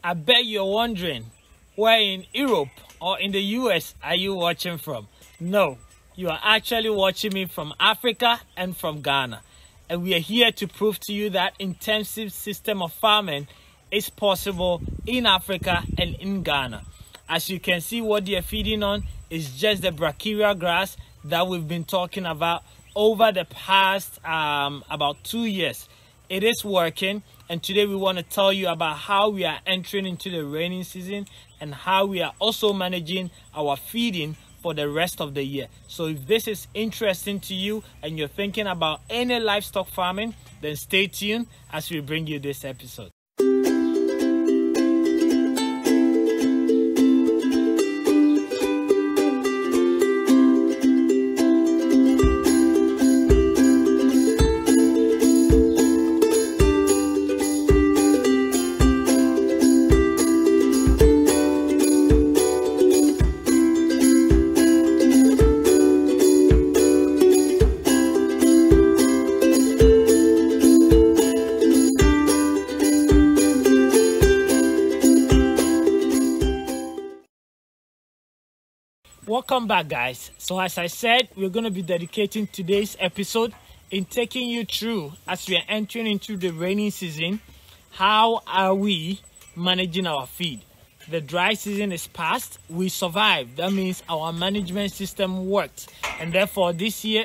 I bet you're wondering, where in Europe or in the US are you watching from? No, you are actually watching me from Africa and from Ghana. And we are here to prove to you that intensive system of farming is possible in Africa and in Ghana. As you can see, what they are feeding on is just the brachiaria grass that we've been talking about over the past about 2 years. It is working, and today we want to tell you about how we are entering into the rainy season and how we are also managing our feeding for the rest of the year. So if this is interesting to you and you're thinking about any livestock farming, then stay tuned as we bring you this episode. Welcome back, guys. So as I said, we're going to be dedicating today's episode in taking you through, as we are entering into the rainy season, how are we managing our feed. The dry season is past, we survived. That means our management system worked, and therefore this year,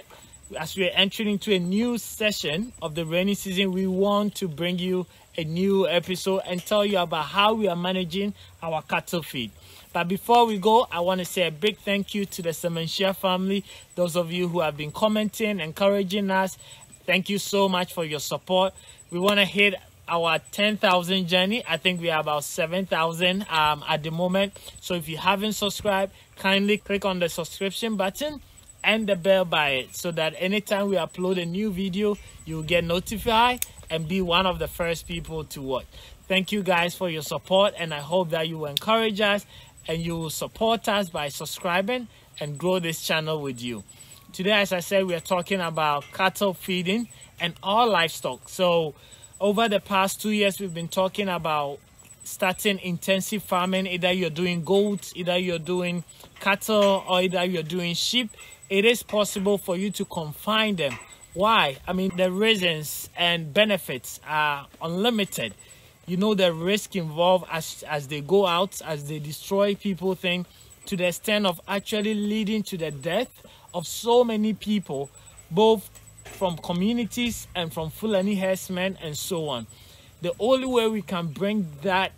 as we are entering into a new session of the rainy season, we want to bring you a new episode and tell you about how we are managing our cattle feed. But before we go, I want to say a big thank you to the Semenshia family. Those of you who have been commenting, encouraging us, thank you so much for your support. We want to hit our 10,000 journey. I think we are about 7,000 at the moment. So if you haven't subscribed, kindly click on the subscription button and the bell by it, so that anytime we upload a new video, you'll get notified and be one of the first people to watch. Thank you guys for your support, and I hope that you will encourage us and you will support us by subscribing and grow this channel with you. Today, as I said, we are talking about cattle feeding and all livestock. So over the past 2 years, we've been talking about starting intensive farming. Either you're doing goats, either you're doing cattle, or either you're doing sheep. It is possible for you to confine them. Why? I mean, the reasons and benefits are unlimited. You know, the risk involved as they go out, as they destroy people, things, to the extent of actually leading to the death of so many people, both from communities and from Fulani herdsmen and so on. The only way we can bring that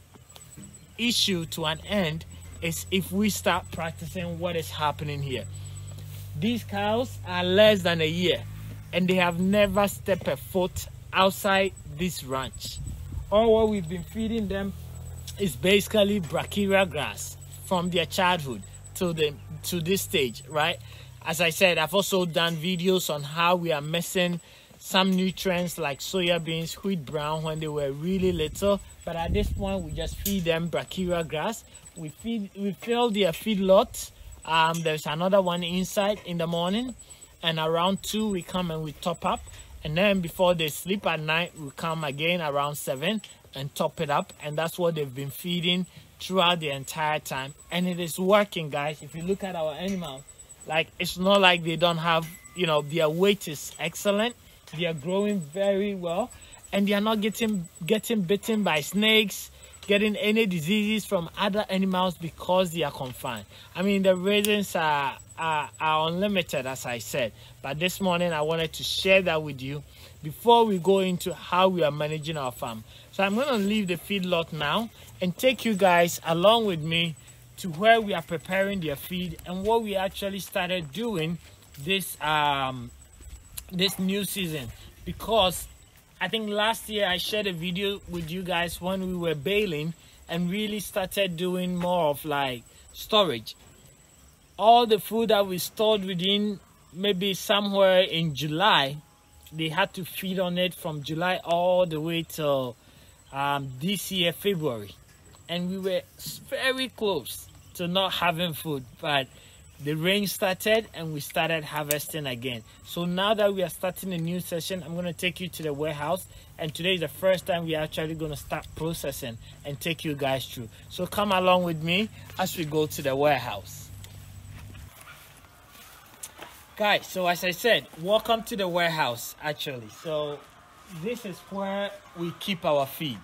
issue to an end is if we start practicing what is happening here. These cows are less than a year, and they have never stepped a foot outside this ranch. All what we've been feeding them is basically brachiaria grass from their childhood to this stage, right? As I said, I've also done videos on how we are missing some nutrients like soya beans, wheat brown when they were really little, but at this point we just feed them brachiaria grass. We fill their feedlot. There's another one inside in the morning, and around 2 we come and we top up. And then before they sleep at night, we come again around 7 and top it up. And that's what they've been feeding throughout the entire time. And it is working, guys. If you look at our animals, like, it's not like they don't have, you know, their weight is excellent. They are growing very well. And they are not getting bitten by snakes, getting any diseases from other animals because they are confined. I mean, the reasons are unlimited, as I said, but this morning I wanted to share that with you before we go into how we are managing our farm. So I'm going to leave the feedlot now and take you guys along with me to where we are preparing their feed and what we actually started doing this new season. Because I think last year I shared a video with you guys when we were baling and really started doing more of like storage. All the food that we stored within maybe somewhere in July, they had to feed on it from July all the way till this year, February. And we were very close to not having food. But the rain started and we started harvesting again. So now that we are starting a new session, I'm going to take you to the warehouse, and today is the first time we are actually going to start processing and take you guys through. So come along with me as we go to the warehouse. Guys, so as I said, welcome to the warehouse actually. So this is where we keep our feed.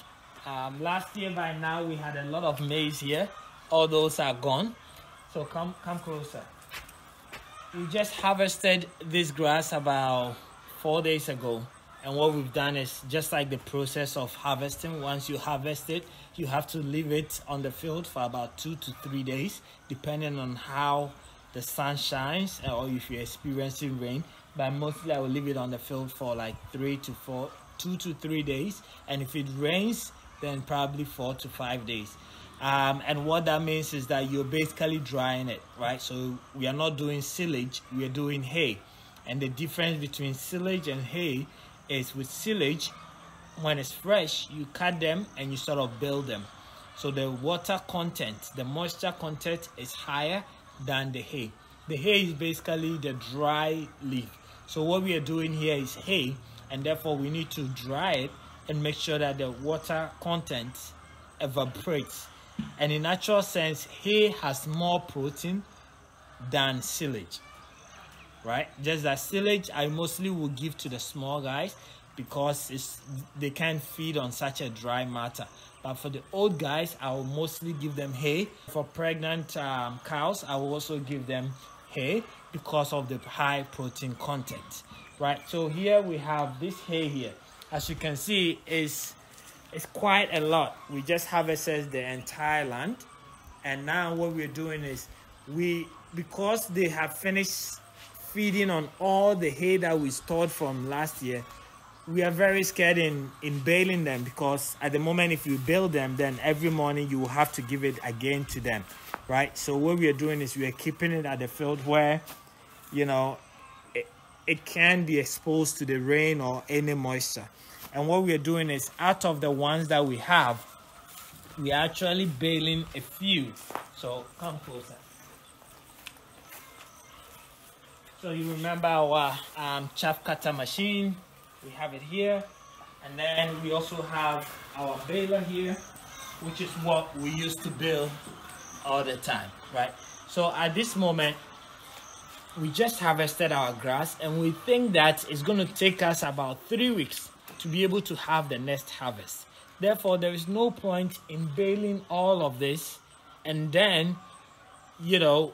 Last year by now we had a lot of maize here. All those are gone. So come closer. We just harvested this grass about 4 days ago, and what we've done is just like the process of harvesting. Once you harvest it, you have to leave it on the field for about 2 to 3 days, depending on how the sun shines or if you're experiencing rain. But mostly I will leave it on the field for like 2 to 3 days, and if it rains, then probably 4 to 5 days. And what that means is that you're basically drying it, right? So we are not doing silage, we are doing hay. And the difference between silage and hay is with silage, when it's fresh, you cut them and you sort of build them. So the water content, the moisture content is higher than the hay. The hay is basically the dry leaf. So what we are doing here is hay, and therefore we need to dry it and make sure that the water content evaporates. And in natural sense, hay has more protein than silage, right? Just that silage I mostly will give to the small guys because they can't feed on such a dry matter. But for the old guys, I will mostly give them hay. For pregnant cows, I will also give them hay because of the high protein content, right? So here we have this hay here. As you can see, it's quite a lot. We just harvested the entire land, and now what we're doing is because they have finished feeding on all the hay that we stored from last year, we are very scared in baling them, because at the moment if you bale them, then every morning you will have to give it again to them, right? So what we are doing is we are keeping it at the field where, you know, it can be exposed to the rain or any moisture. And what we are doing is, out of the ones that we have, we are actually baling a few. So come closer. So you remember our chaff cutter machine. We have it here. And then we also have our baler here, which is what we used to bale all the time, right? So at this moment, we just harvested our grass, and we think that it's going to take us about 3 weeks to be able to have the next harvest. Therefore, there is no point in baling all of this and then, you know,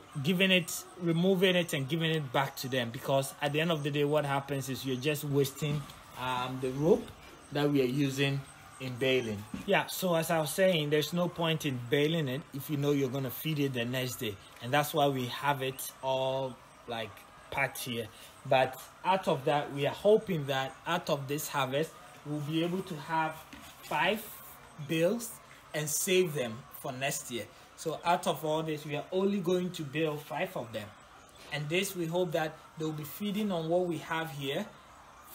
removing it and giving it back to them, because at the end of the day, what happens is you're just wasting the rope that we are using in baling. Yeah, so as I was saying, there's no point in baling it if you know you're going to feed it the next day, and that's why we have it all like packed here. But out of that, we are hoping that out of this harvest, we'll be able to have 5 bales and save them for next year. So out of all this, we are only going to bale 5 of them. And this, we hope that they'll be feeding on what we have here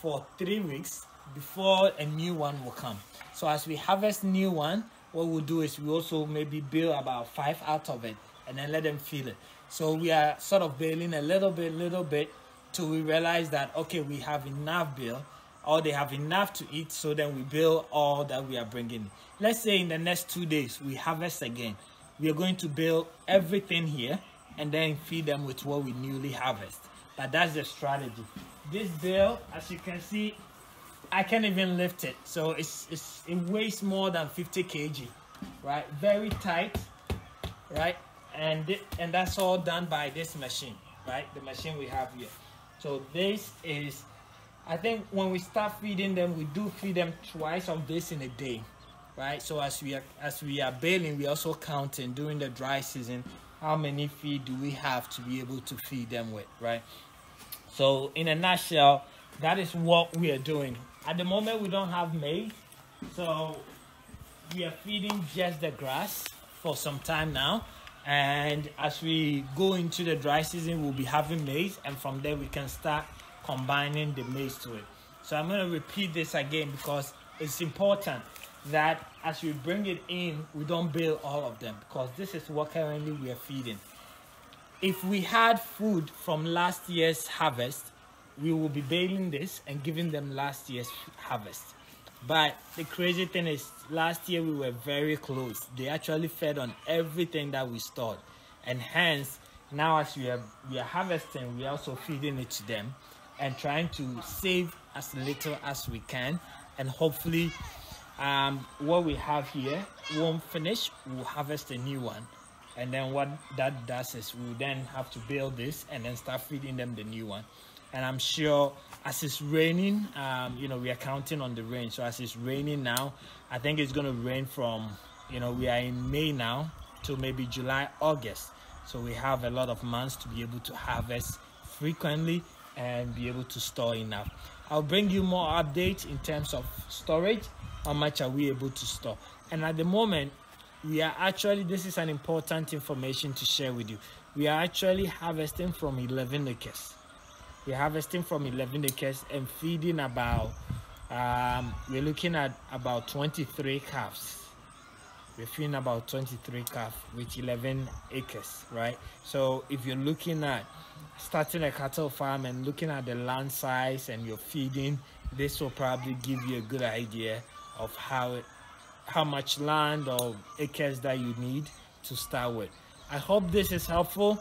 for 3 weeks before a new one will come. So as we harvest new one, what we'll do is we also maybe bale about 5 out of it and then let them feel it. So we are sort of baling a little bit till we realize that, okay, we have enough bale, or they have enough to eat, so then we bale all that we are bringing. Let's say in the next 2 days we harvest again. We are going to bale everything here and then feed them with what we newly harvest. But that's the strategy. This bale, as you can see, I can't even lift it. So it weighs more than 50 kg, right? Very tight, right? And that's all done by this machine, right? The machine we have here. So this is, I think when we start feeding them, we do feed them twice of this in a day, right? So as we are baling, we also counting during the dry season, how many feed do we have to be able to feed them with, right? So in a nutshell, that is what we are doing. At the moment, we don't have maize, so we are feeding just the grass for some time now. And as we go into the dry season, we'll be having maize, and from there we can start combining the maize to it. So I'm going to repeat this again because it's important that as we bring it in, we don't bale all of them, because this is what currently we are feeding. if we had food from last year's harvest, we will be baling this and giving them last year's harvest. But the crazy thing is, last year we were very close. They actually fed on everything that we stored, and hence now as we are harvesting, we're also feeding it to them and trying to save as little as we can. And hopefully what we have here won't finish. We'll harvest a new one, and then what that does is we'll then have to build this and then start feeding them the new one. And I'm sure as it's raining, you know, we are counting on the rain. So as it's raining now, I think it's going to rain from, you know, we are in May now to maybe July, August. So we have a lot of months to be able to harvest frequently and be able to store enough. I'll bring you more updates in terms of storage. How much are we able to store? And at the moment, we are actually, this is an important information to share with you. We are actually harvesting from 11 acres. We're harvesting from 11 acres and feeding about, we're looking at about 23 calves. We're feeding about 23 calves with 11 acres, right? So if you're looking at starting a cattle farm and looking at the land size and you're feeding, this will probably give you a good idea of how much land or acres that you need to start with. I hope this is helpful.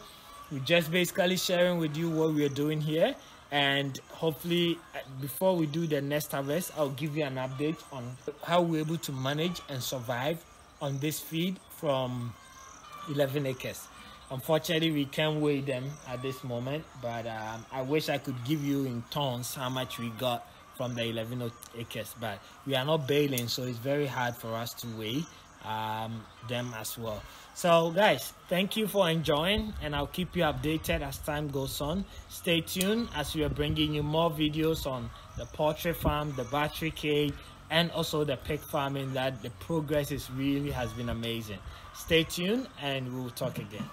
We're just basically sharing with you what we're doing here, and hopefully before we do the next harvest, I'll give you an update on how we're able to manage and survive on this feed from 11 acres. Unfortunately, we can't weigh them at this moment, but I wish I could give you in tons how much we got from the 11 acres, but we are not baling, so it's very hard for us to weigh them as well. So guys, thank you for enjoying, and I'll keep you updated as time goes on. Stay tuned as we are bringing you more videos on the poultry farm, the battery cage, and also the pig farming. That the progress is really has been amazing. Stay tuned and we'll talk again.